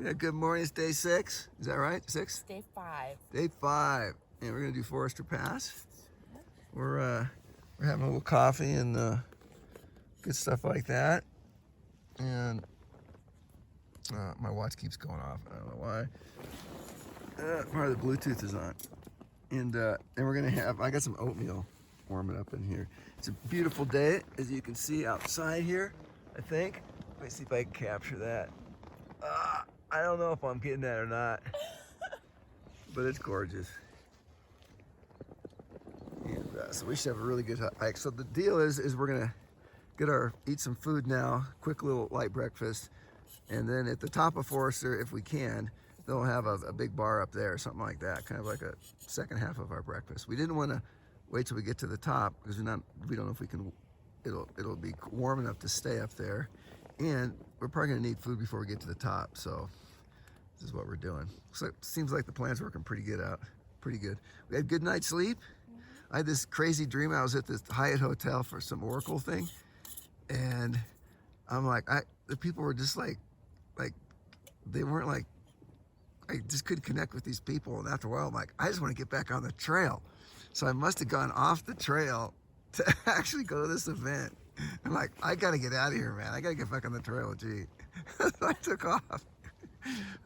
Yeah, good morning. It's day 6. Is that right? 6? Day 5. Day 5. And we're gonna do Forester Pass. We're having a little coffee and good stuff like that. And my watch keeps going off. I don't know why. Probably the Bluetooth is on. And we're gonna have. I got some oatmeal warming up in here. It's a beautiful day, as you can see outside here. I think. Let me see if I can capture that. I don't know if I'm getting that or not, but it's gorgeous. And so we should have a really good hike. So the deal is we're gonna eat some food now, quick little light breakfast, and then at the top of Forester, if we can, they'll have a big bar up there, something like that, kind of like a second half of our breakfast. We didn't want to wait till we get to the top because we don't know if we can. It'll be warm enough to stay up there, and we're probably gonna need food before we get to the top. So this is what we're doing. So it seems like the plan's working pretty good out. Pretty good. We had good night's sleep. I had this crazy dream. I was at this Hyatt hotel for some Oracle thing, and I'm like, the people were just like they weren't like. I just couldn't connect with these people, and after a while, I'm like, I just want to get back on the trail. So I must have gone off the trail to actually go to this event. I'm like, I gotta get out of here, man. I gotta get back on the trail. Gee, so I took off.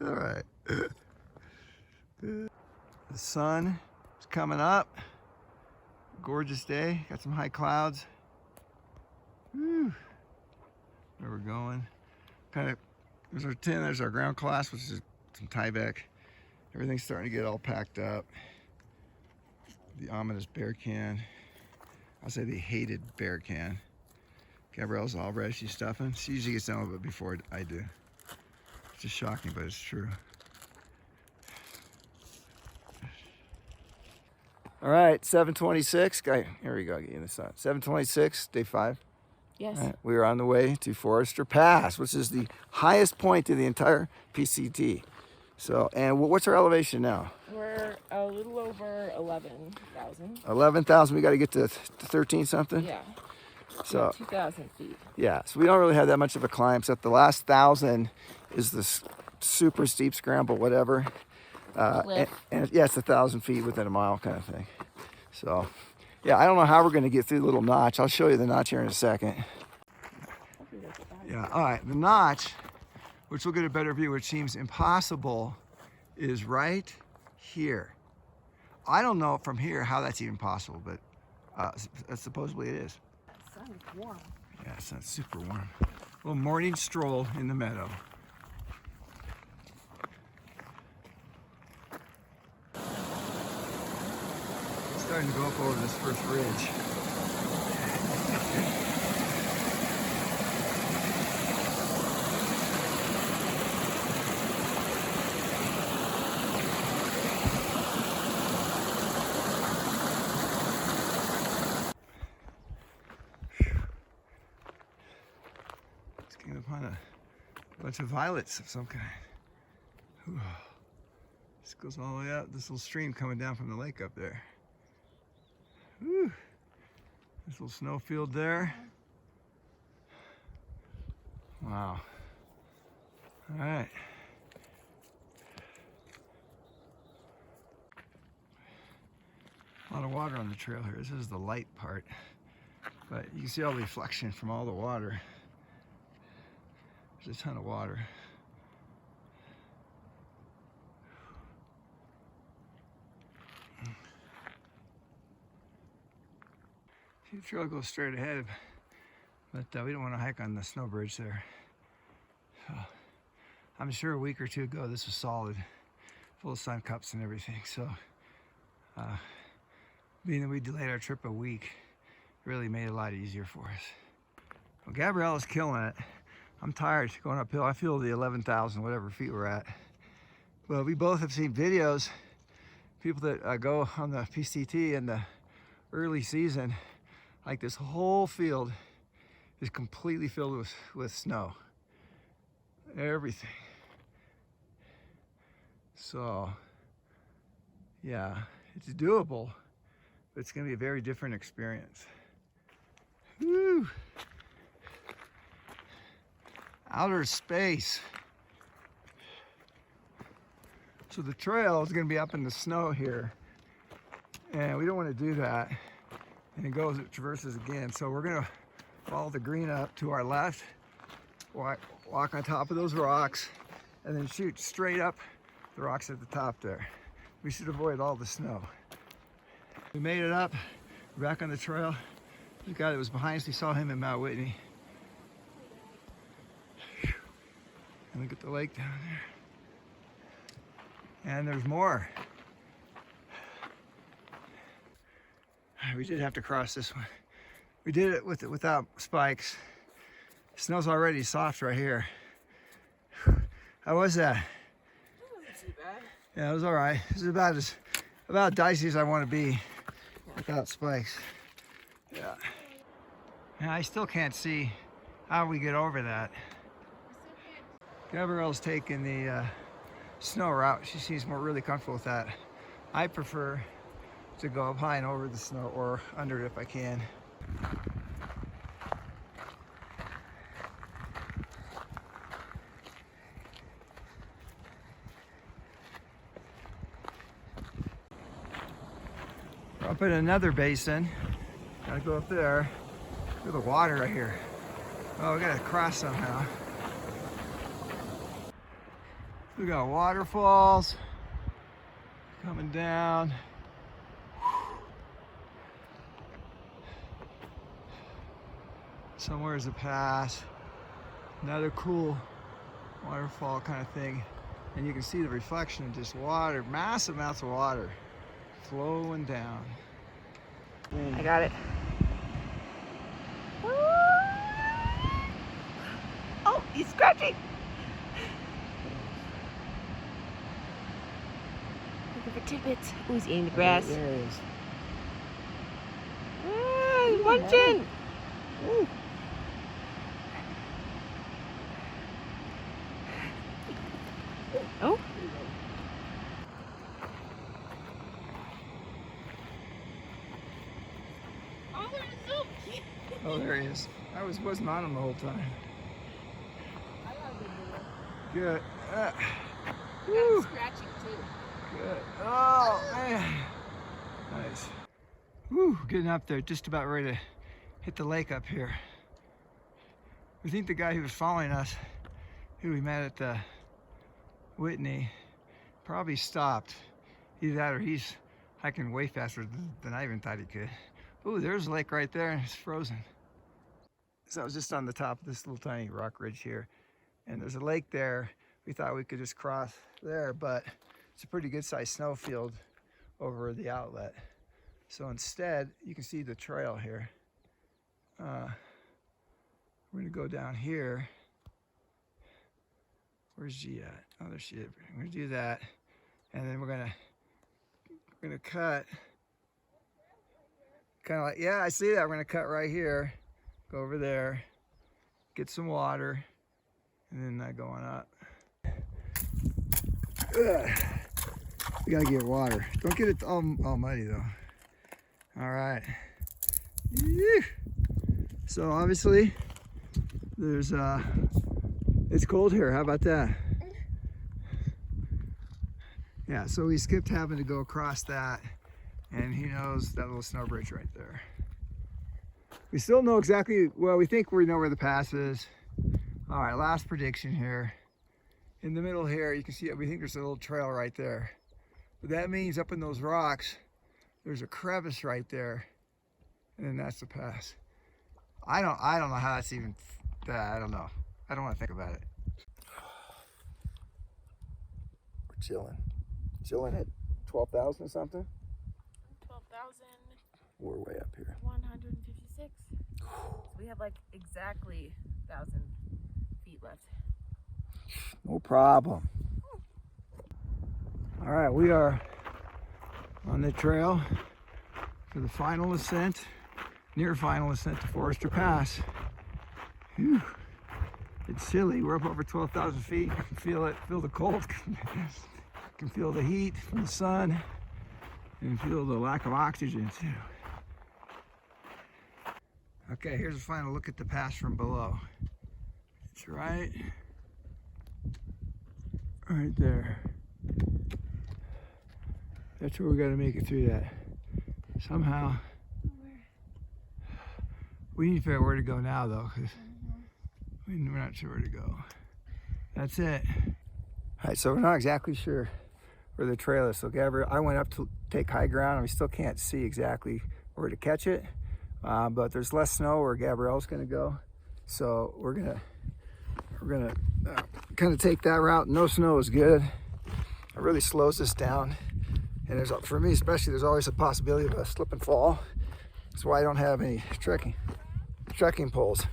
All right. The sun is coming up. Gorgeous day. Got some high clouds. Whew. Where we're going. Kind of. There's our tent. There's our ground class, which is some Tyvek. Everything's starting to get all packed up. The ominous bear can. I'll say the hated bear can. Gabrielle's all ready. She's stuffing. She usually gets done with it before I do. It's just shocking, but it's true. All right, 7:26. Here we go. Get you in the sun. 7:26, day 5. Yes. Right, we are on the way to Forester Pass, which is the highest point of the entire PCT. So, and what's our elevation now? We're a little over 11,000. 11,000. We got to get to 13 something. Yeah. So yeah, 2,000 feet. Yeah. So we don't really have that much of a climb, except the last 1,000 is this super steep scramble, whatever. And yeah, it's 1,000 feet within a mile kind of thing. So, yeah, I don't know how we're going to get through the little notch. I'll show you the notch here in a second. Yeah. All right. The notch, which we'll get a better view, which seems impossible, is right here. I don't know from here how that's even possible, but supposedly it is. The sun is warm. Yeah, the sun's super warm. A little morning stroll in the meadow. Starting to go up over this first ridge. Came upon a bunch of violets of some kind. Whew. This goes all the way up. This little stream coming down from the lake up there. Whew. This little snow field there. Wow. All right. A lot of water on the trail here. This is the light part, but you can see all the reflection from all the water. There's a ton of water. The trail goes straight ahead, but we don't want to hike on the snow bridge there. So, I'm sure a week or two ago this was solid, full of sun cups and everything. So, being that we delayed our trip a week, really made it a lot easier for us. Well, Gabriella's killing it. I'm tired going uphill. I feel the 11,000 whatever feet we're at. Well, we both have seen videos, people that go on the PCT in the early season, like this whole field is completely filled with snow. Everything. So, yeah, it's doable, but it's gonna be a very different experience. Woo! Outer space. So the trail is going to be up in the snow here, and we don't want to do that. And it traverses again. So we're going to follow the green up to our left, walk on top of those rocks, and then shoot straight up the rocks at the top there. We should avoid all the snow. We made it up. We're back on the trail. The guy that was behind us, we saw him in Mount Whitney. And look at the lake down there. And there's more. We did have to cross this one. We did it without spikes. Snow's already soft right here. How was that? That wasn't too bad. Yeah, it was all right. It was about dicey as I want to be without spikes. Yeah. And I still can't see how we get over that. Gabrielle's taking the snow route. She seems really comfortable with that. I prefer to go up high and over the snow, or under it if I can. We're up in another basin. Gotta go up there. Look at the water right here. Oh, we gotta cross somehow. We got waterfalls coming down. Somewhere is a pass. Another cool waterfall kind of thing. And you can see the reflection of just water, massive amounts of water flowing down. I got it. Oh, he's scratching. Looking for tidbits. Oh, he's eating the grass. There it is. Ah, he's munching. Ooh. Oh. Oh, they're so cute. Oh, there he is. I wasn't on him the whole time. Good. Woo. Scratching too. Good. Oh, man. Nice. Woo, getting up there, just about ready to hit the lake up here. We think the guy who was following us, who we met at the Whitney, probably stopped. Either that or he's hiking way faster than I even thought he could. Ooh, there's a lake right there, and it's frozen. So I was just on the top of this little tiny rock ridge here, and there's a lake there. We thought we could just cross there, but it's a pretty good sized snowfield over the outlet. So instead, you can see the trail here. We're gonna go down here. Where's G at? Oh, there she is. We're gonna do that, and then we're gonna cut. Kind of like, yeah, I see that. We're gonna cut right here, go over there, get some water, and then go on up. Ugh. We gotta get water. Don't get it all muddy though. All right. Ew. So obviously, there's it's cold here. How about that? Yeah. So we skipped having to go across that, and he knows that little snow bridge right there. We still know exactly. Well, we think we know where the pass is. All right. Last prediction here. In the middle here, you can see we think there's a little trail right there. But that means up in those rocks, there's a crevice right there, and then that's the pass. I don't know how that's even. I don't know. I don't want to think about it. We're chilling at 12,000 or something. 12,000. We're way up here. 156. So we have like exactly 1,000 feet left. No problem. All right, we are on the trail for the final ascent, near final ascent to Forester Pass. Whew. It's chilly. We're up over 12,000 feet. You can feel it, feel the cold. You can feel the heat from the sun, and feel the lack of oxygen too. Okay, here's a final look at the pass from below. It's right there. That's where we got to make it through that. Somehow. We need to figure out where to go now, though, because we're not sure where to go. That's it. All right, so we're not exactly sure where the trail is. So Gabrielle, I went up to take high ground, and we still can't see exactly where to catch it. But there's less snow where Gabrielle's going to go. So we're gonna kind of take that route. No snow is good. It really slows us down. And there's, for me especially, there's always a possibility of a slip and fall. That's why I don't have any trekking poles.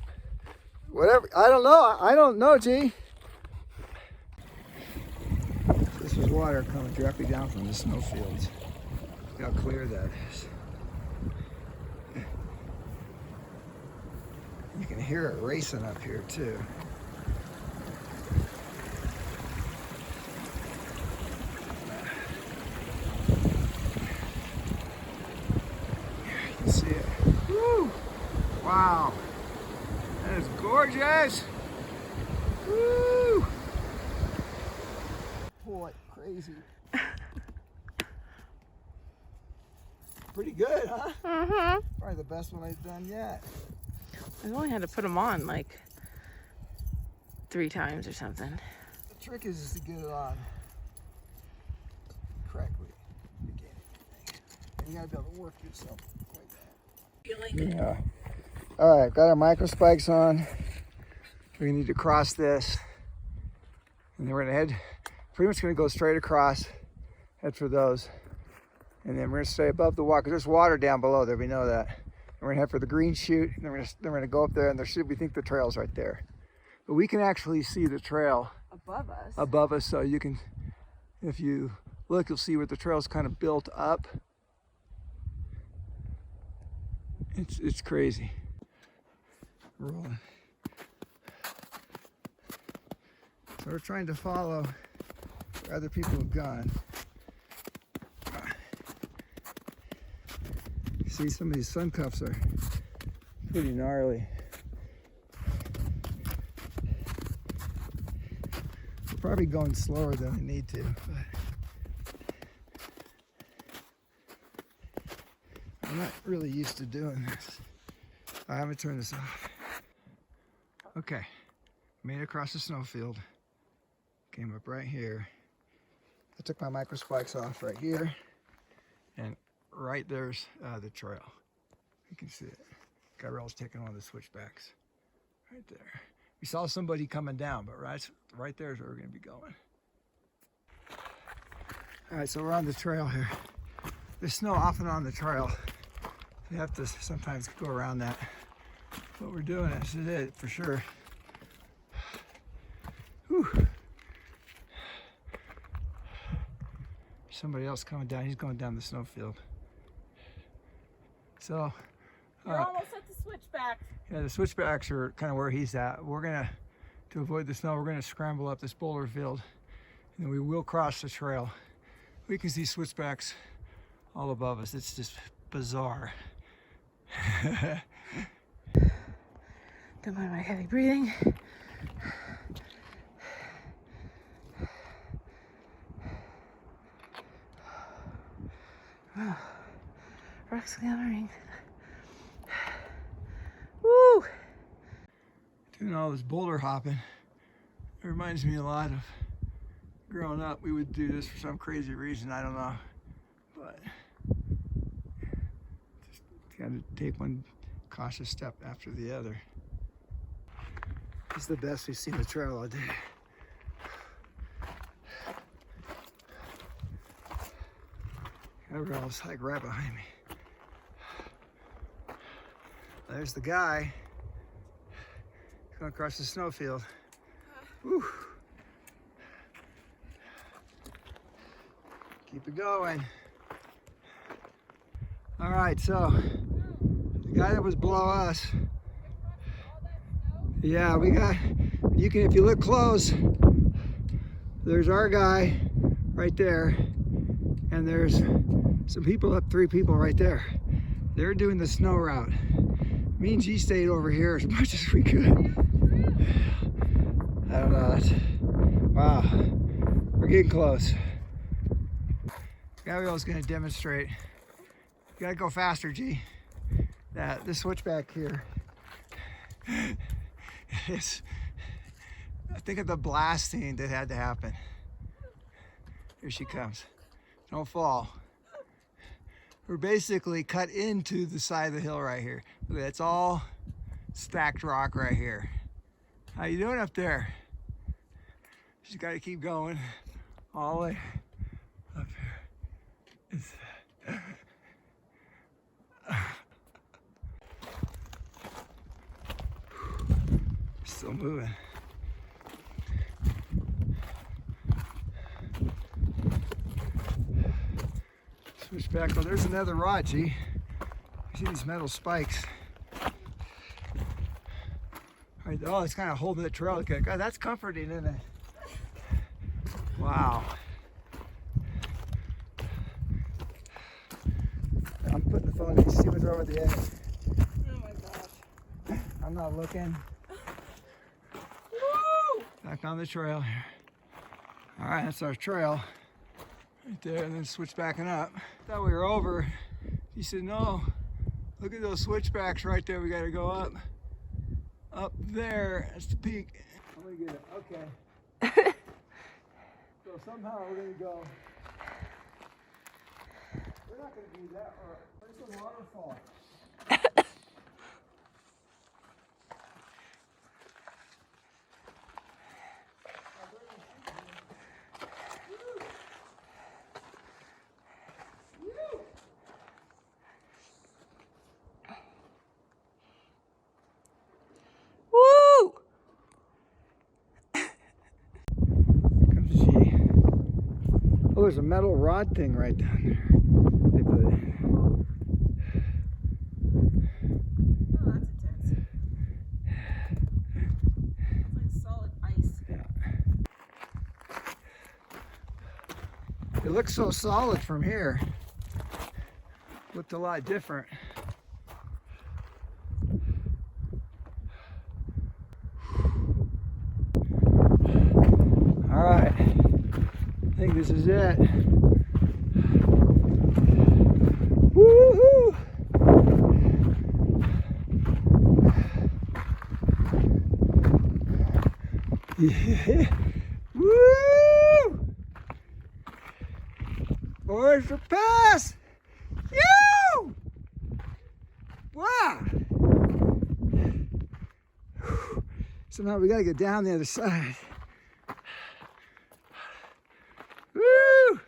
Whatever, I don't know, G. This was water coming directly down from the snowfields. Look how clear that is. You can hear it racing up here too. You can see it. Woo! Wow! That is gorgeous! Woo! Boy, crazy. Pretty good, huh? Mm-hmm. Probably the best one I've done yet. I've only had to put them on like 3 times or something. The trick is just to get it on correctly. And you gotta be able to work yourself like that. Yeah. All right, got our micro spikes on. We need to cross this. And then we're gonna head, pretty much gonna go straight across, head for those. And then we're gonna stay above the water, because there's water down below there, we know that. And we're gonna head for the green chute, and then we're gonna go up there, and we think the trail's right there. But we can actually see the trail above us, so you can, if you look, you'll see where the trail's kind of built up. It's crazy. Rolling. So we're trying to follow where other people have gone. See, some of these sun cuffs are pretty gnarly. We're probably going slower than we need to, but I'm not really used to doing this. I haven't turned this off. Okay, made it across the snowfield. Came up right here. I took my micro spikes off right here, and right there's the trail. You can see it. Gabrielle's taking one of the switchbacks right there. We saw somebody coming down, but right there is where we're going to be going. All right, so we're on the trail here. There's snow off and on the trail. We have to sometimes go around that. But we're doing it. This is it for sure. Whew. Somebody else coming down. He's going down the snowfield. So You're almost at the switchback. yeah, the switchbacks are kind of where he's at. We're gonna, to avoid the snow, we're gonna scramble up this boulder field, and then we will cross the trail. We can see switchbacks all above us. It's just bizarre. Don't mind my heavy breathing. Oh, rocks gathering. Woo! Doing all this boulder hopping, it reminds me a lot of growing up. We would do this for some crazy reason, I don't know, but just got to take one cautious step after the other. This is the best we've seen the trail all day. Gabrielle's like right behind me. There's the guy going across the snowfield. Whew. Keep it going. All right, so the guy that was below us, yeah, we got, you can, if you look close, there's our guy right there, and there's some people up, 3 people right there. They're doing the snow route. Me and G stayed over here as much as we could. I don't know, wow, we're getting close. Gabrielle's gonna demonstrate. You gotta go faster, G. That this switchback here is, think of the blasting that had to happen. Here she comes. Don't fall. We're basically cut into the side of the hill right here. Look, it's all stacked rock right here. How you doing up there? She's got to keep going all the way up here. Still moving. Switch back. Oh, there's another rod, G. You see these metal spikes. Right, oh, it's kind of holding the trail. Okay, God, that's comforting, isn't it? Wow. I'm putting the phone in to see what's over the edge. Oh my gosh. I'm not looking. Woo! Back on the trail here. All right, that's our trail. Right there, and then switch backing up. Thought we were over. He said, no, look at those switchbacks right there. We gotta go up. Up there, that's the peak. I'm gonna get it, okay. So somehow we're gonna go. We're not gonna do that, or where's the waterfall? Woo! Comes G. Oh, there's a metal rod thing right down there. They put it in. Oh, that's intense. That's like solid ice. Yeah. It looks so solid from here. Looked a lot different. All right, I think this is it. Woo-hoo! Yeah. Woo! Oyster Pass! You! Wow! Somehow we gotta get down the other side. Woo!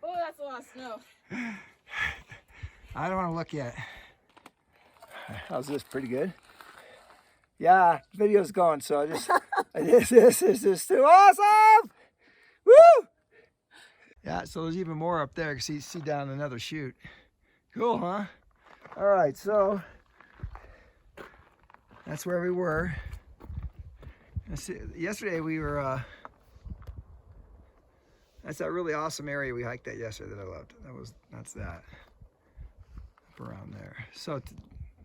Oh, that's a lot of snow. I don't want to look yet. How's this? Pretty good? Yeah, video's going, so I just this is too awesome! Woo! Yeah, so there's even more up there. You see down another chute. Cool, huh? All right, so that's where we were. Yesterday we were. That's that really awesome area we hiked at yesterday that I loved. That's that. Up around there. So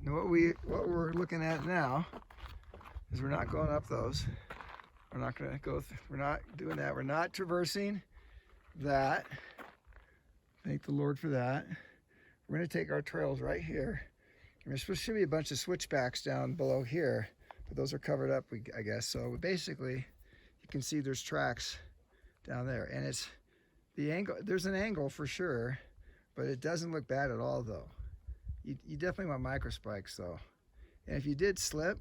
what we're looking at now is we're not going up those. We're not going to go. We're not doing that. We're not traversing that. Thank the Lord for that. We're going to take our trails right here. And there's supposed to be a bunch of switchbacks down below here, but those are covered up, I guess. So basically, you can see there's tracks down there, and it's the angle. There's an angle for sure, but it doesn't look bad at all, though. You definitely want micro spikes, though. And if you did slip,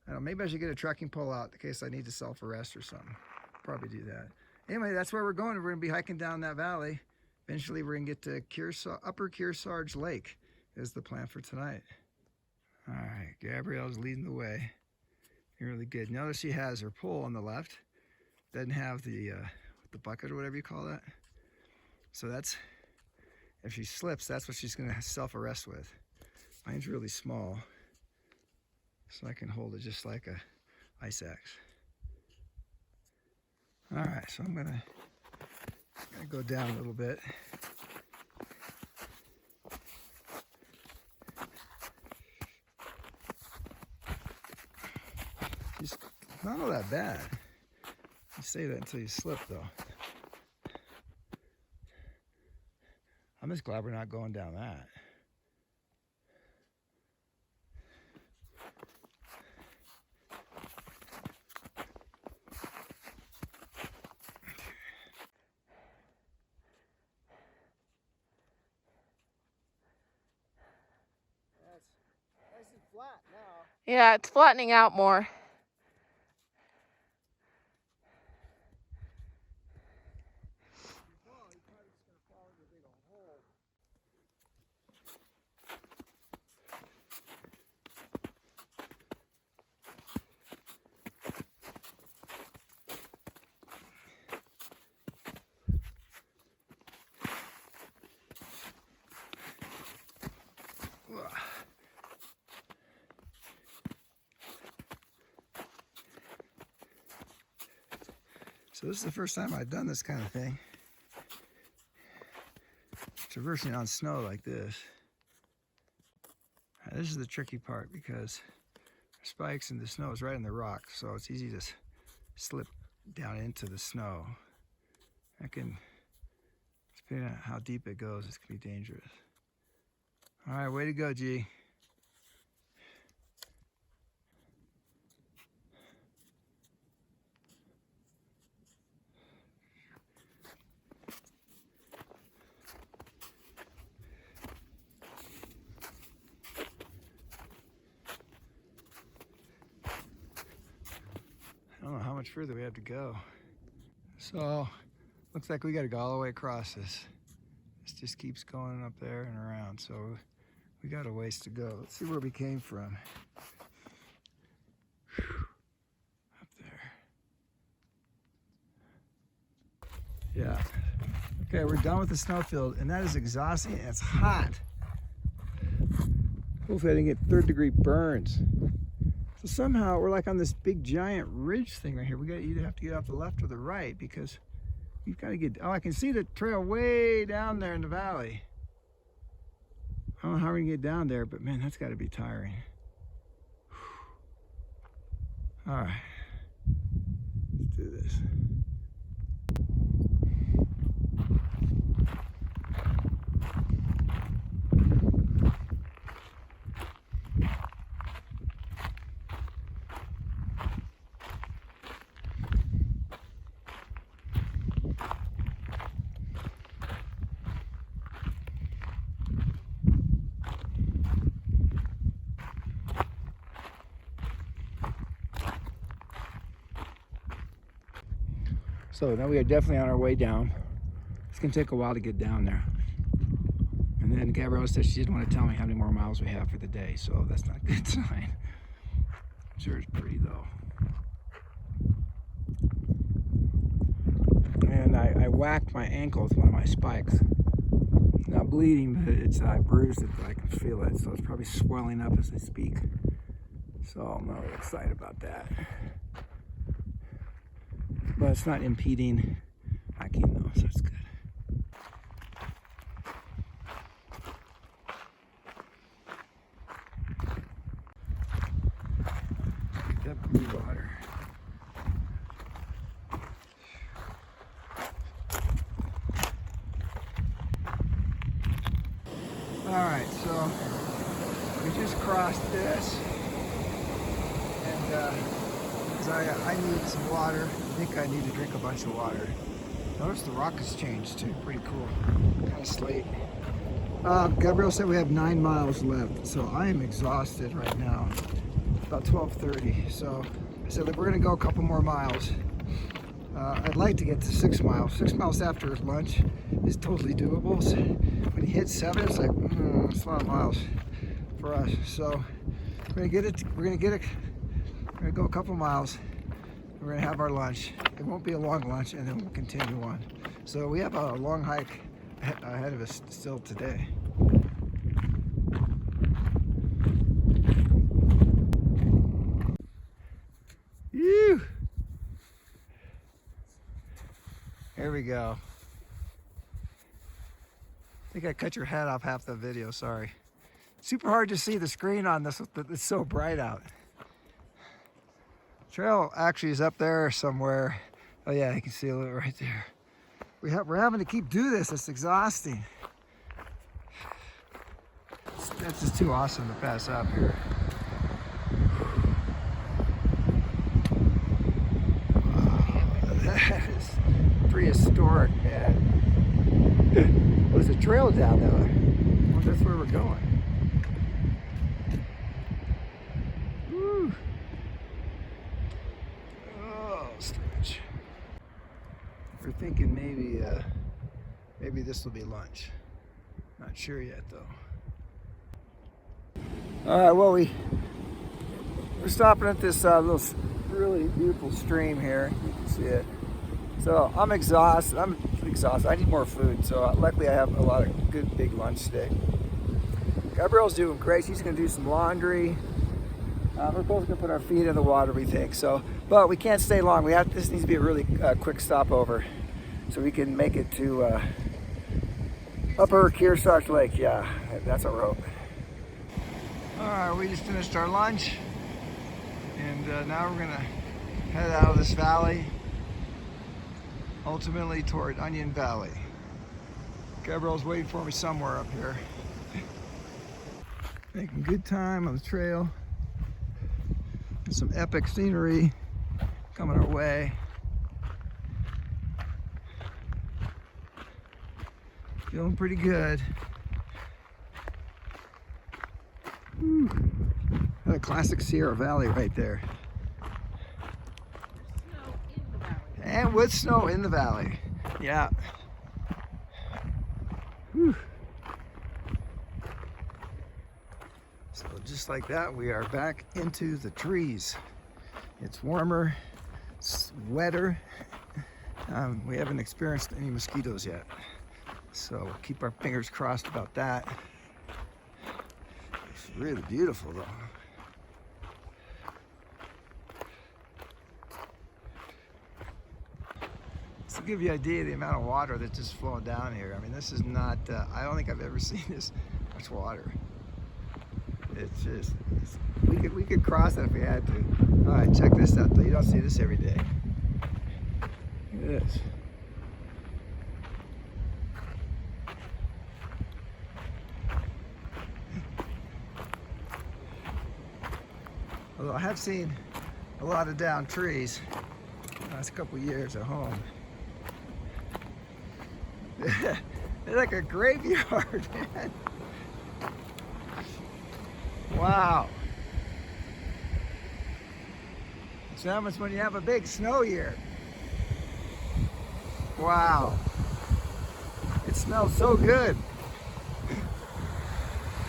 I don't know, maybe I should get a trekking pole out in case I need to self-arrest or something. Probably do that. Anyway, that's where we're going. We're going to be hiking down that valley. Eventually, we're going to get to Upper Kearsarge Lake is the plan for tonight. All right, Gabrielle's leading the way. Really good. Notice she has her pole on the left. Doesn't have the bucket or whatever you call that. So that's, if she slips, that's what she's going to self-arrest with. Mine's really small, so I can hold it just like a ice axe. All right, so I'm gonna go down a little bit. not all that bad. You say that until you slip, though. I'm just glad we're not going down that. Nice and flat now. Yeah, it's flattening out more. So this is the first time I've done this kind of thing. Traversing on snow like this. This is the tricky part because the spikes and the snow is right in the rock, so it's easy to slip down into the snow. Depending on how deep it goes, it can be dangerous. All right, way to go, G. I don't know how much further we have to go. So, looks like we gotta go all the way across this. This just keeps going up there and around, so we got a ways to go. Let's see where we came from. Whew. Up there. Yeah. Okay, we're done with the snowfield, and that is exhausting, and it's hot. Hopefully I didn't get third-degree burns. So somehow we're like on this big giant ridge thing right here. We got either have to get off the left or the right because we've got to get. Oh, I can see the trail way down there in the valley. I don't know how we're gonna get down there, but man, that's got to be tiring. All right, let's do this. So now we are definitely on our way down. It's gonna take a while to get down there. And then Gabrielle said she didn't want to tell me how many more miles we have for the day, so that's not a good sign. Sure it's pretty though. And I whacked my ankle with one of my spikes. Not bleeding, but I bruised it, but I can feel it, so it's probably swelling up as I speak. So I'm not really excited about that. But it's not impeding hiking though, so it's good. That blue water. All right, so we just crossed this, and I need some water. I think I need to drink a bunch of water. Notice the rock has changed too. Pretty cool. Kind of slate. Gabrielle said we have 9 miles left, so I am exhausted right now. About 12:30. So I said, look, we're gonna go a couple more miles. I'd like to get to 6 miles. 6 miles after lunch is totally doable. So when you hit 7, it's like, it's a lot of miles for us. So we're gonna go a couple miles. We're gonna have our lunch. It won't be a long lunch, and then we'll continue on. So we have a long hike ahead of us still today. Whew. Here we go. I think I cut your head off half the video, sorry. Super hard to see the screen on this, it's so bright out. Trail actually is up there somewhere. Oh yeah, you can see a little right there. We're having to keep do this. It's exhausting. That's just too awesome to pass up here. Wow, that is prehistoric, man. There's a trail down there. Well, that's where we're going. Woo. Oh, stretch. We're thinking maybe this will be lunch. Not sure yet though. All right, well we're stopping at this little really beautiful stream here. You can see it. So I'm exhausted. I need more food. So luckily I have a lot of good big lunch today. Gabrielle's doing great. She's gonna do some laundry. We're both gonna put our feet in the water, we think. So, but we can't stay long. This needs to be a really quick stopover, so we can make it to Upper Kearsage Lake. Yeah, that's our rope. All right, we just finished our lunch, and now we're gonna head out of this valley, ultimately toward Onion Valley. Gabrielle's waiting for me somewhere up here. Making good time on the trail. Some epic scenery coming our way. Feeling pretty good. Whew. Got a classic Sierra Valley right there. Snow in the valley. And with snow in the valley. Yeah. Whew. So just like that, we are back into the trees. It's warmer, it's wetter. We haven't experienced any mosquitoes yet. So we'll keep our fingers crossed about that. It's really beautiful though. To give you an idea of the amount of water that's just flowing down here. I mean, this is not, I don't think I've ever seen this much water. It's just, we could cross it if we had to. All right, check this out though. You don't see this every day. Look at this. Although I have seen a lot of down trees the last couple years at home. They're like a graveyard, man. Wow. So that happens when you have a big snow year. Wow. It smells so good.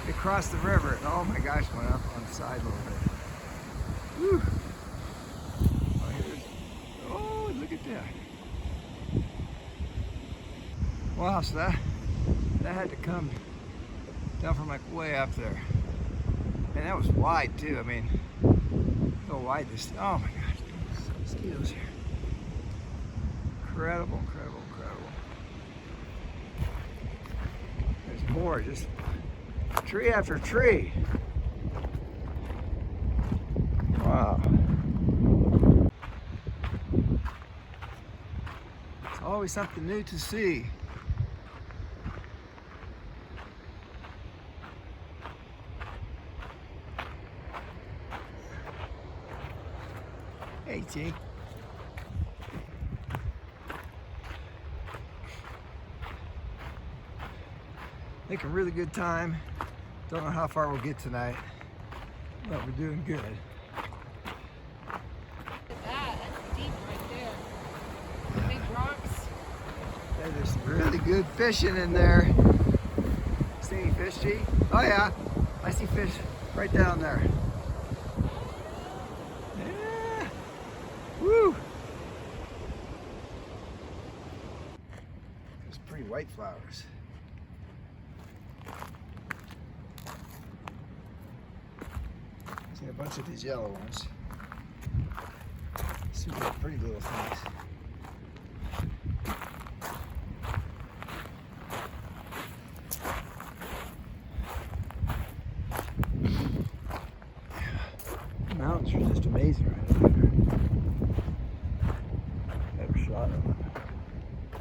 It crossed the river and oh my gosh, went up on the side a little bit. Whew. Oh, look at that. Wow, so that had to come down from like way up there. And that was wide too. I mean, look how wide this, oh my gosh, mosquitoes here. Incredible, incredible, incredible. There's more, just tree after tree. Wow. It's always something new to see. Hey, Jake. Making really good time. Don't know how far we'll get tonight, but we're doing good. That's deep right there. Big rocks. Hey, there's some really good fishing in there. See any fish, G? Oh yeah, I see fish right down there. Yeah. Woo! There's pretty white flowers. Seen a bunch of these yellow ones. Super pretty little things. The mountains are just amazing right over there.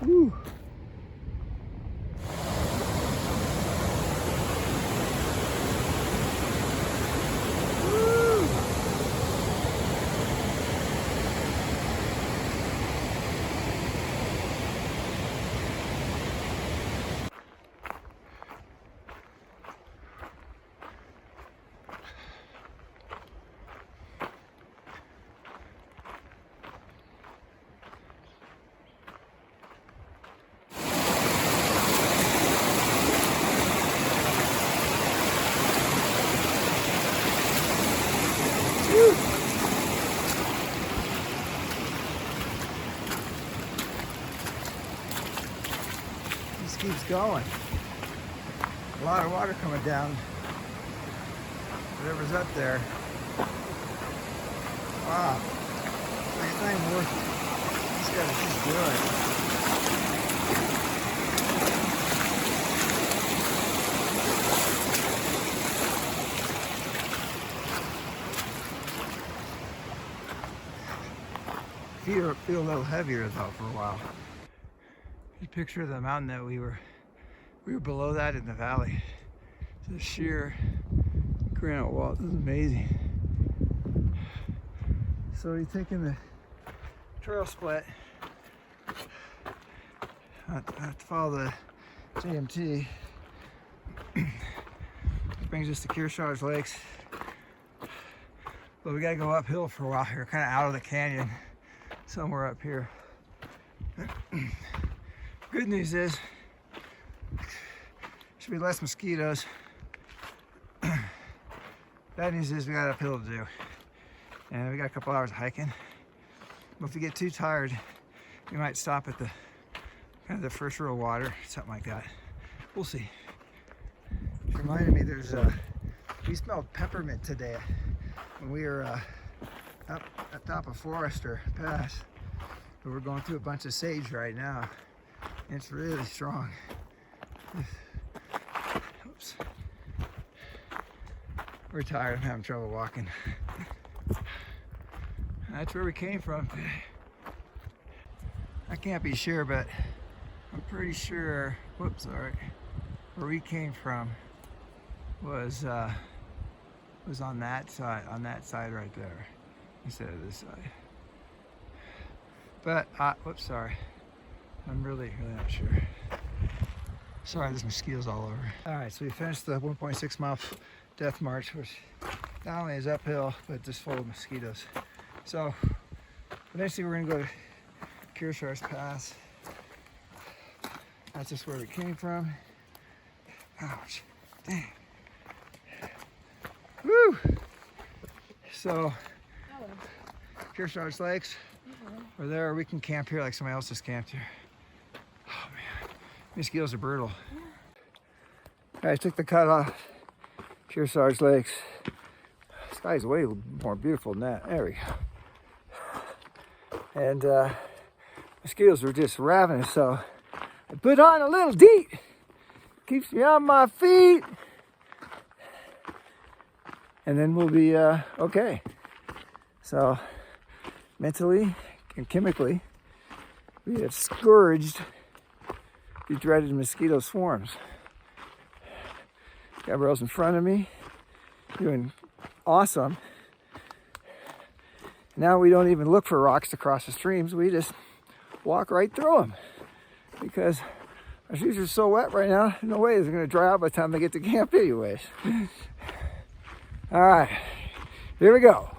Woo. This keeps going. A lot of water coming down. Whatever's up there. Wow. This thing works. Just gotta keep doing. Feel a little heavier though for a while. Just picture the mountain that we were below that in the valley. The sheer granite wall. This is amazing. So you're taking the trail split. I have to follow the JMT. Which brings us to Kearsage Lakes. But we gotta go uphill for a while here, kind of out of the canyon. Somewhere up here. Good news is, should be less mosquitoes. Bad news is we got uphill to do. And we got a couple hours of hiking. But if we get too tired, we might stop at the kind of the first row of water, something like that. We'll see. It reminded me we smelled peppermint today when we were up at top of Forester Pass. But we're going through a bunch of sage right now. It's really strong. Oops. We're tired. I'm having trouble walking. That's where we came from today. I can't be sure, but I'm pretty sure, whoops, sorry, where we came from was on that side right there, instead of this side. But, whoops, sorry. I'm really not sure. Sorry, there's mosquitoes all over. All right, so we finished the 1.6 mile death march, which not only is uphill, but just full of mosquitoes. So eventually we're gonna go to Kearsarge Pass. That's just where we came from. Ouch, dang. Woo! So, Kearsarge Lakes, we're there, we can camp here like somebody else just camped here. Oh man, mosquitoes are brutal. I took the cut off Kearsarge Lakes. The sky's way more beautiful than that. There we go. And mosquitoes were just ravenous, so I put on a little DEET. Keeps me on my feet. And then we'll be okay. So mentally and chemically, we have scourged the dreaded mosquito swarms. Gabrielle's in front of me, doing awesome. Now we don't even look for rocks to cross the streams. We just walk right through them because our shoes are so wet right now. No way they're going to dry out by the time they get to camp anyways. All right, here we go.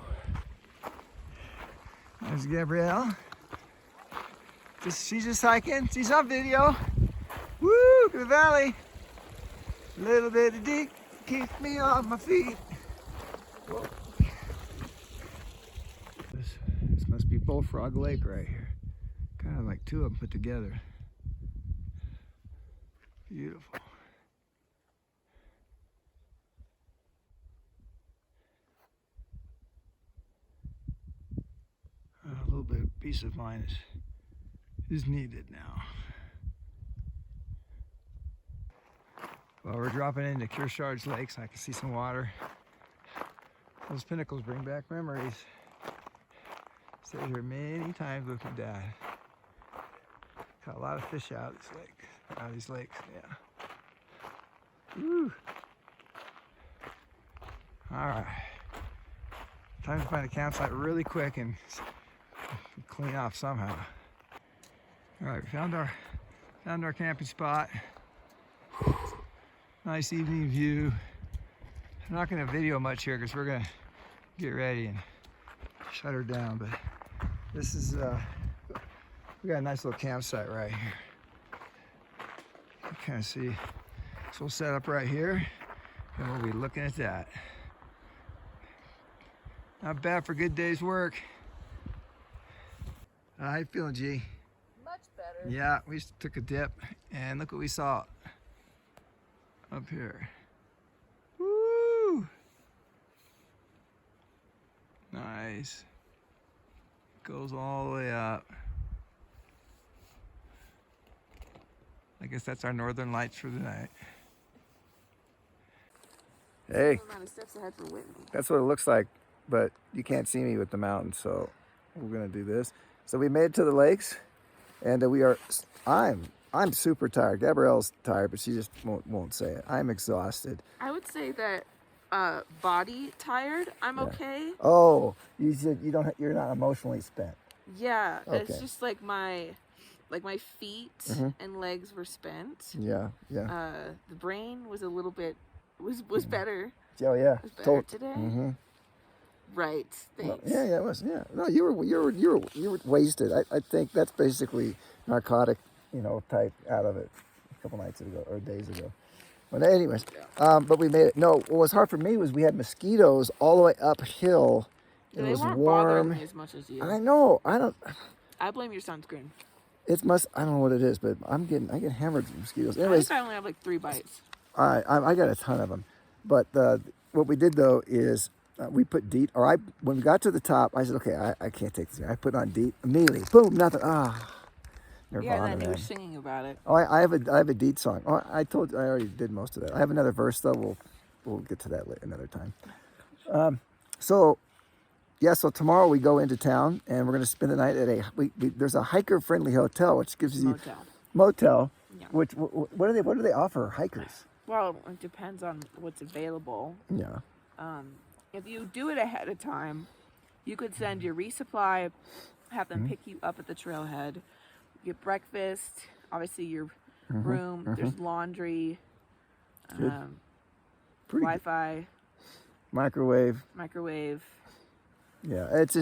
There's Gabrielle. She's just hiking. She's on video. Woo, to the valley. A little bit of DEET keeps me on my feet. Whoa. This must be Bullfrog Lake right here. Kind of like two of them put together. Beautiful. A little bit of peace of mind is needed now. Well, we're dropping into Kearsarge Lakes. I can see some water. Those pinnacles bring back memories. Stayed here many times with my dad. Caught a lot of fish out of this lake, out of these lakes. Yeah. Woo. All right. Time to find a campsite really quick and clean off somehow. All right, we found our camping spot. Nice evening view. I'm not gonna video much here because we're gonna get ready and shut her down, but this is, we got a nice little campsite right here. You kind of see, so we'll set up right here and we'll be looking at that. Not bad for a good day's work. How you feeling, G? Much better. Yeah, we just took a dip and look what we saw up here. Woo! Nice. Goes all the way up. I guess that's our northern lights for the night. Hey, The amount of steps I had for Whitney. that's what it looks like, but you can't see me with the mountains, so we're gonna do this. So we made it to the lakes, and I'm super tired. Gabrielle's tired, but she just won't say it. I'm exhausted. I would say that body tired, I'm okay. Oh, you said you're not emotionally spent. Yeah, it's Okay. just like my feet and legs were spent. Yeah. The brain was a little bit was better. Oh yeah. Was better today. Mm-hmm. Right. Thanks. Yeah, it was. Yeah. No, you were wasted. I think that's basically narcotic, type out of it a couple nights ago or days ago. But anyways, but we made it. No, what was hard for me was we had mosquitoes all the way uphill. Yeah, It they was weren't bothering warm. me as much as you. I know. I blame your sunscreen. I don't know what it is, but I get hammered from mosquitoes. I Anyways, think I only have like 3 bites. I got a ton of them. But what we did though is we put DEET, when we got to the top, I said, okay, I can't take this. I put on DEET immediately. Boom, nothing. Nirvana, Yeah, and then you man. were singing about it. Oh, I have a DEET song. Oh, I already did most of that. I have another verse though. We'll get to that another time. So tomorrow we go into town and we're gonna spend the night at there's a hiker friendly hotel which gives you motel. Yeah. Which what do they offer hikers? Well, it depends on what's available. Yeah. If you do it ahead of time, you could send your resupply, have them pick you up at the trailhead, get breakfast, obviously your room, there's laundry, Wi-Fi, Microwave. Yeah, it's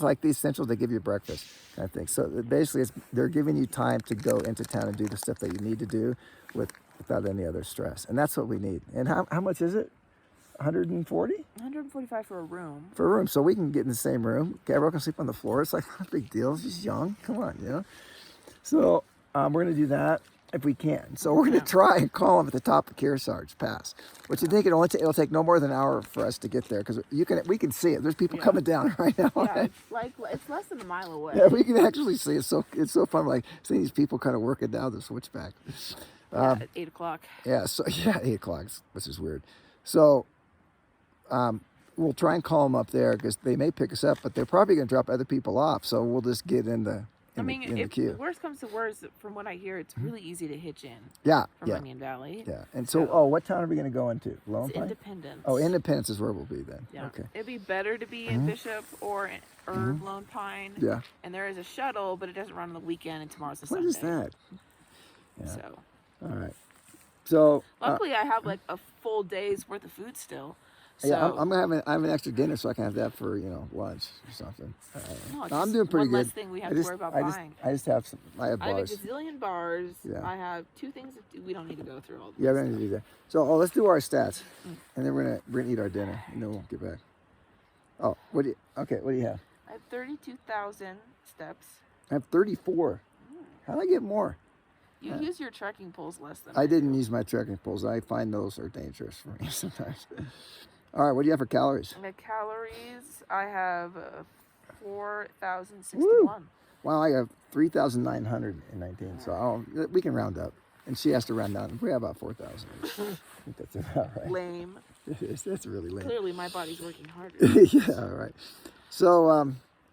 like the essentials they give you breakfast kind of thing. So basically, they're giving you time to go into town and do the stuff that you need to do without any other stress, and that's what we need. And how much is it? 140? 145 for a room. For a room, so we can get in the same room. Gabrielle can sleep on the floor. It's like not a big deal. She's young. Come on, So we're gonna do that if we can. So we're gonna try and call them at the top of Kearsarge Pass, which I think it'll take no more than an hour for us to get there because we can see it. There's people coming down right now. Yeah, it's less than a mile away. Yeah, we can actually see it. It's so fun, like seeing these people kind of working down the switchback. At 8 o'clock. Yeah, 8 o'clock, which is weird. So we'll try and call them up there because they may pick us up, but they're probably going to drop other people off. So we'll just get in the queue. If worst comes to worst, from what I hear, it's really easy to hitch in. Yeah, From Onion Valley. Yeah, and so what town are we going to go into? Lone Pine? Independence. Oh, Independence is where we'll be then. Yeah. Okay. It'd be better to be in Bishop or Lone Pine. Yeah. And there is a shuttle, but it doesn't run on the weekend, and tomorrow's the What Sunday. is that? Yeah. So. All right. So. Luckily, I have like a full day's worth of food still. So, Yeah, I'm gonna have an extra dinner so I can have that for lunch or something. no, it's I'm just doing pretty one good. less thing we have to worry about buying. I just have I have I have a bars. gazillion bars. Yeah. I have 2 things that we don't need to go through all. Yeah, we're gonna do that. So let's do our stats, and then we're gonna eat our dinner, and then we'll get back. Oh, what do you have? I have 32,000 steps. I have 34. How did I get more? You use your trekking poles less than I didn't do. use my trekking poles. I find those are dangerous for me sometimes. All right, what do you have for calories? The calories, I have 4,061. Wow, I have 3,919. So we can round up. And she has to round down. We have about 4,000. I think that's about right. Lame. It is. That's really lame. Clearly, my body's working harder. Yeah, all right. So,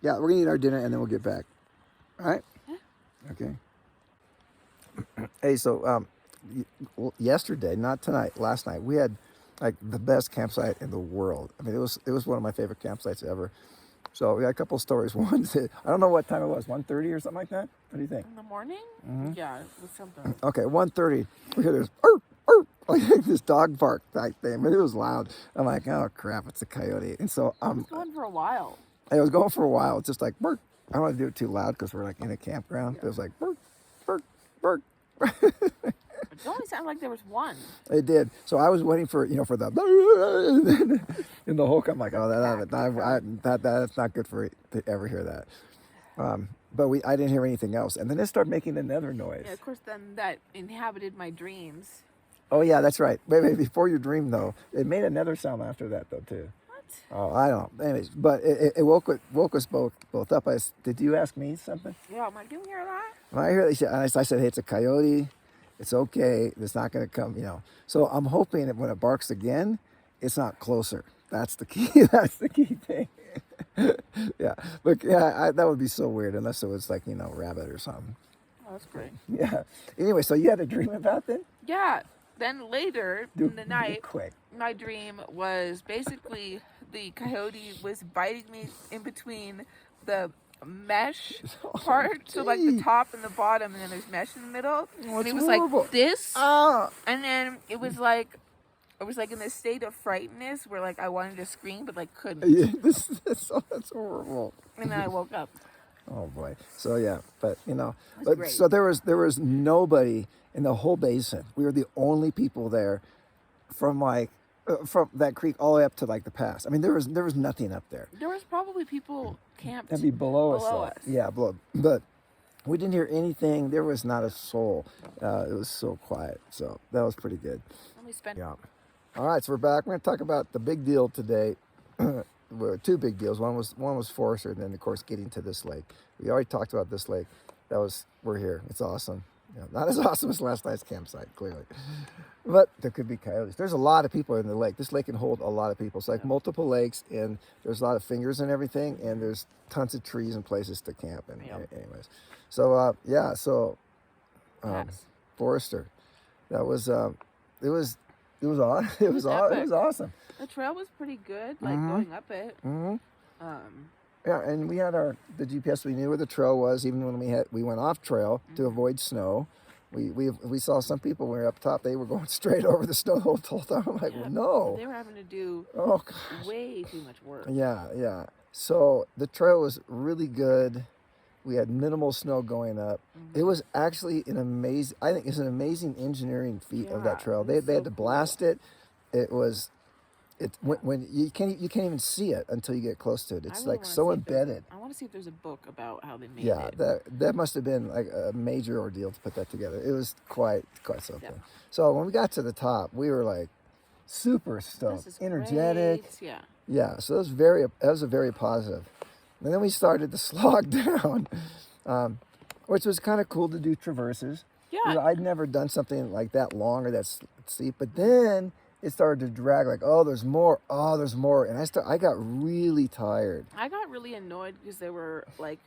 we're going to eat our dinner and then we'll get back. All right? Yeah. Okay. Hey, so yesterday, not tonight, last night, we had like the best campsite in the world. I mean, it was one of my favorite campsites ever. So we got a couple stories. One, I don't know what time it was, 1:30 or something like that. What do you think? In the morning? Yeah, it was something. Okay, 1:30. We hear this, like this dog bark type thing, but it was loud. I'm like, oh crap, it's a coyote. And so It was going for a while. I was going for a while. It's just like bark. I don't want to do it too loud because we're like in a campground. Yeah. It was like bark, bark, bark. It only sounded like there was one. It did. So I was waiting for for the in the whole. I'm like, oh, that's not good for to ever hear that. But I didn't hear anything else, and then it started making another noise. Yeah, of course, then that inhabited my dreams. Oh yeah, that's right. Wait, before your dream though, it made another sound after that though too. What? Oh, I don't know. Anyways, but it woke us both up. Did you ask me something? Yeah, I'm like, do you hear that? When I hear I said, hey, it's a coyote. It's okay. It's not going to come, So I'm hoping that when it barks again, it's not closer. That's the key. That's the key thing. Yeah. But yeah, that would be so weird unless it was like, rabbit or something. Oh, that's great. Yeah. Anyway, so you had a dream about that? Yeah. Then later in the night, Quick. my dream was basically the coyote was biting me in between the mesh part, so like the top and the bottom, and then there's mesh in the middle. And it was horrible. like this, Ah. and then it was like in this state of frightenedness where like I wanted to scream but like couldn't. Yeah, that's horrible. And then I woke up. Oh boy. So yeah, but great. so there was nobody in the whole basin. We were the only people there from from that creek all the way up to like the pass. I mean, there was nothing up there. There was probably people camped That'd be below us. below us. Yeah, below. But we didn't hear anything. There was not a soul. It was so quiet. So that was pretty good. And we spent Yeah. All right, so we're back. We're going to talk about the big deal today. Well, two big deals. One was Forester, and then of course getting to this lake. We already talked about this lake. We're here. It's awesome. Not as awesome as last night's campsite, clearly. But there could be coyotes. There's a lot of people in the lake. This lake can hold a lot of people. It's like multiple lakes, and there's a lot of fingers and everything, and there's tons of trees and places to camp. And anyways, so yes. Forester. That was it was awesome. It was awesome. The trail was pretty good, like going up it. Mm-hmm. Yeah, and we had the GPS. We knew where the trail was, even when we went off trail to avoid snow. We saw some people when we were up top. They were going straight over the snow the whole time. I'm like, well, no. They were having to do way too much work. Yeah. So the trail was really good. We had minimal snow going up. It was actually I think it's an amazing engineering feat of that trail. They had to blast it. When you can't even see it until you get close to it. It's like so embedded. I want to see if there's a book about how they made it. Yeah, that must have been like a major ordeal to put that together. It was quite something. Yeah. So when we got to the top, we were like super stoked, energetic. Great. Yeah. So that was a very positive. And then we started to slog down, which was kind of cool to do traverses. Yeah. I'd never done something like that long or that steep, but then it started to drag like, there's more, and I got really tired. I got really annoyed because there were like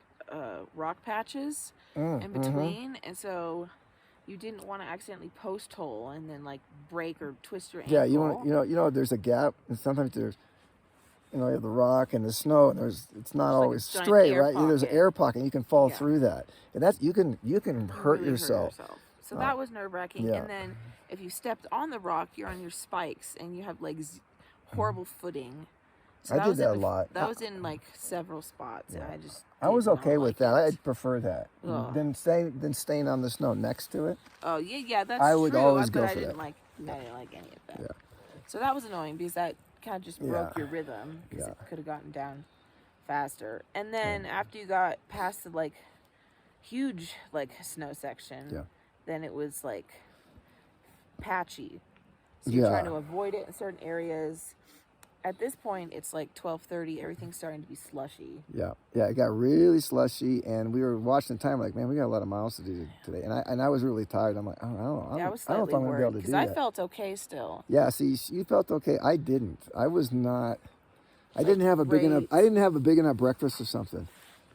rock patches in between, and so you didn't want to accidentally post hole and then like break or twist your ankle. Yeah, there's a gap, and sometimes there's you have the rock and the snow, and it's not always straight, right? There's an air pocket, and you can fall through that, and that's you can hurt yourself. So that was nerve-wracking. And then if you stepped on the rock, you're on your spikes and you have like horrible footing. So I did that a lot. That was in like several spots, and I was okay with that. It. I'd prefer that than staying on the snow next to it. Oh yeah, that's I would true. always go but for I didn't that. like any of that. Yeah. So that was annoying because that kind of just broke your rhythm because it could have gotten down faster. And then after you got past the like huge like snow section, then it was like patchy. So you're trying to avoid it in certain areas. At this point, it's like 12:30. Everything's starting to be slushy. Yeah, it got really slushy, and we were watching the time like, man, we got a lot of miles to do today. And I was really tired. I'm like, I don't know. I was I don't know if I'm going to be able to do that. Because I felt okay still. Yeah, see, you felt okay. I didn't. I was not. I didn't have a big enough breakfast or something.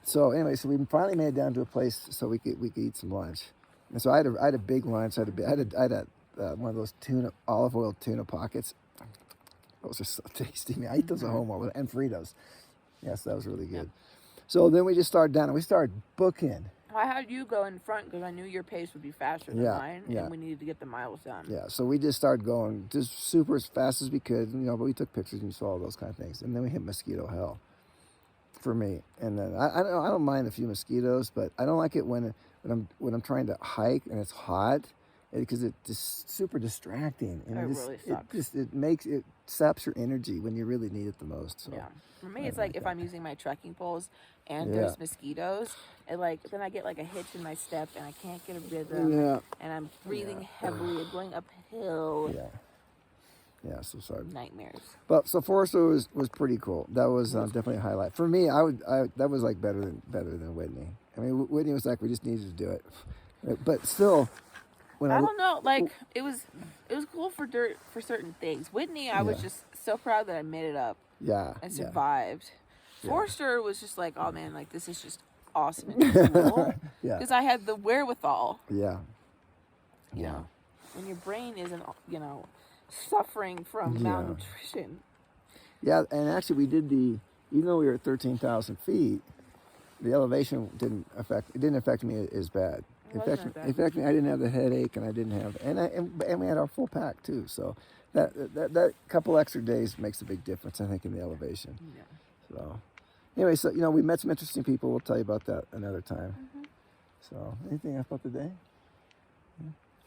So anyway, so we finally made it down to a place so we could eat some lunch. And so I had a big lunch. I had one of those olive oil tuna pockets. Those are so tasty. Man, I eat those at home all the time. And Fritos. Yes, that was really good. So then we just started down and we started booking. I had you go in front because I knew your pace would be faster than mine, and we needed to get the miles done. Yeah, so we just started going just super as fast as we could, but we took pictures and you saw all those kind of things. And then we hit mosquito hell for me. And then I don't mind a few mosquitoes, but I don't like it when I'm trying to hike and it's hot, because it's just super distracting. And really sucks. It saps your energy when you really need it the most. So. Yeah. For me, it's like if I'm using my trekking poles and there's mosquitoes, and then I get like a hitch in my step and I can't get a rhythm. Yeah. And I'm breathing heavily and going uphill. Yeah. Yeah, so sorry. Nightmares. But so Forester was pretty cool. That was definitely a highlight for me. That was like better than Whitney. I mean, Whitney was like we just needed to do it, but still, when I don't know, like it was cool for certain things. Whitney, I was just so proud that I made it up. Yeah. And survived. Forester was just like, oh man, like this is just awesome and cool. Because I had the wherewithal. Yeah. You know, when your brain isn't, suffering from malnutrition. Yeah, and actually we did even though we were at 13,000 feet, the elevation didn't affect me as bad. In fact, I didn't have the headache, and I didn't have, and we had our full pack too. So that couple extra days makes a big difference, I think, in the elevation. Yeah. So anyway, so we met some interesting people. We'll tell you about that another time. So anything else about the day?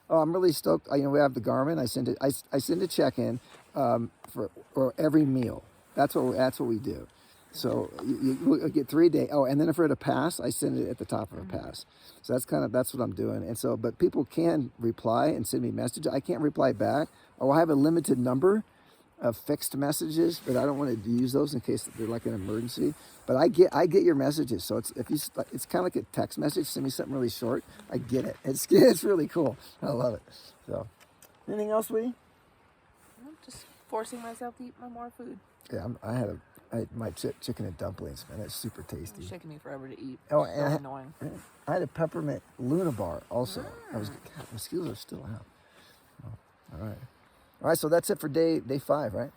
Oh, I'm really stoked. We have the Garmin. I send a check-in for every meal. That's what we do. So you get 3 days. Oh, and then if we're at a pass, I send it at the top of a pass. So that's what I'm doing. And so, but people can reply and send me messages. I can't reply back. I have a limited number of fixed messages, but I don't want to use those in case they're like an emergency. But I get your messages. So it's kind of like a text message. Send me something really short. I get it. It's really cool. I love it. So, anything else, Wee? I'm just forcing myself to eat more food. Yeah, I had my chicken and dumplings, man. That's super tasty. It's taking me forever to eat. Oh, so and annoying. I had a peppermint Luna bar also. Mosquitoes are still out. Oh, all right. So that's it for day 5, right?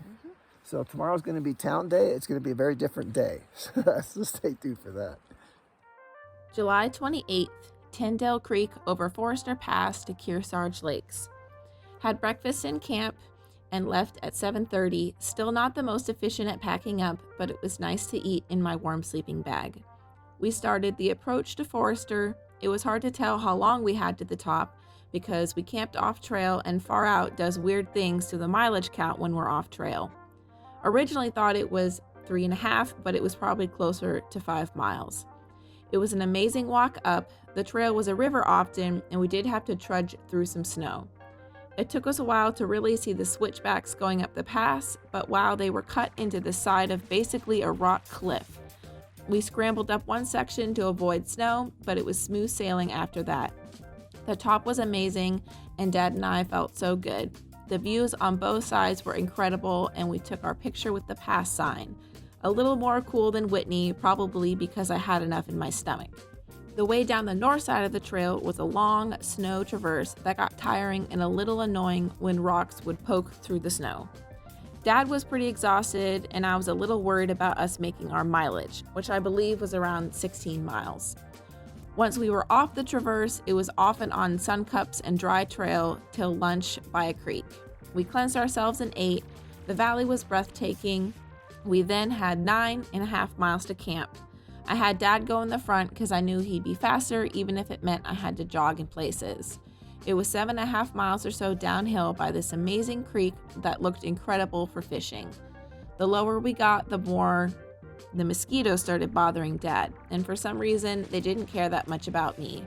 So tomorrow's going to be town day. It's going to be a very different day. So stay tuned for that. July 28th, Tyndall Creek over Forester Pass to Kearsarge Lakes. Had breakfast in camp and left at 7:30. Still not the most efficient at packing up, but it was nice to eat in my warm sleeping bag. We started the approach to Forester. It was hard to tell how long we had to the top because we camped off trail, and far out does weird things to the mileage count when we're off trail. Originally thought it was 3.5, but it was probably closer to 5 miles. It was an amazing walk up. The trail was a river often, and we did have to trudge through some snow. It took us a while to really see the switchbacks going up the pass, but wow, they were cut into the side of basically a rock cliff. We scrambled up one section to avoid snow, but it was smooth sailing after that. The top was amazing, and Dad and I felt so good. The views on both sides were incredible, and we took our picture with the pass sign. A little more cool than Whitney, probably because I had enough in my stomach. The way down the north side of the trail was a long snow traverse that got tiring and a little annoying when rocks would poke through the snow. Dad was pretty exhausted, and I was a little worried about us making our mileage, which I believe was around 16 miles. Once we were off the traverse, it was off and on sun cups and dry trail till lunch by a creek. We cleansed ourselves and ate. The valley was breathtaking. We then had 9.5 miles to camp. I had Dad go in the front because I knew he'd be faster, even if it meant I had to jog in places. It was 7.5 miles or so downhill by this amazing creek that looked incredible for fishing. The lower we got, the more the mosquitoes started bothering Dad, and for some reason, they didn't care that much about me.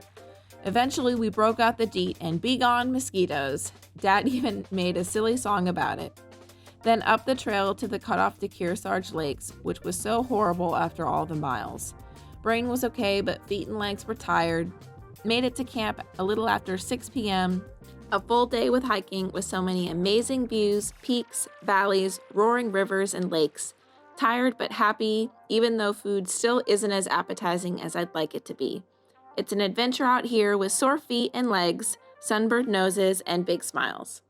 Eventually, we broke out the DEET and be gone mosquitoes. Dad even made a silly song about it. Then up the trail to the cutoff to Kearsage Lakes, which was so horrible after all the miles. Brain was okay, but feet and legs were tired. Made it to camp a little after 6 p.m. A full day with hiking with so many amazing views, peaks, valleys, roaring rivers, and lakes. Tired but happy, even though food still isn't as appetizing as I'd like it to be. It's an adventure out here with sore feet and legs, sunburned noses, and big smiles.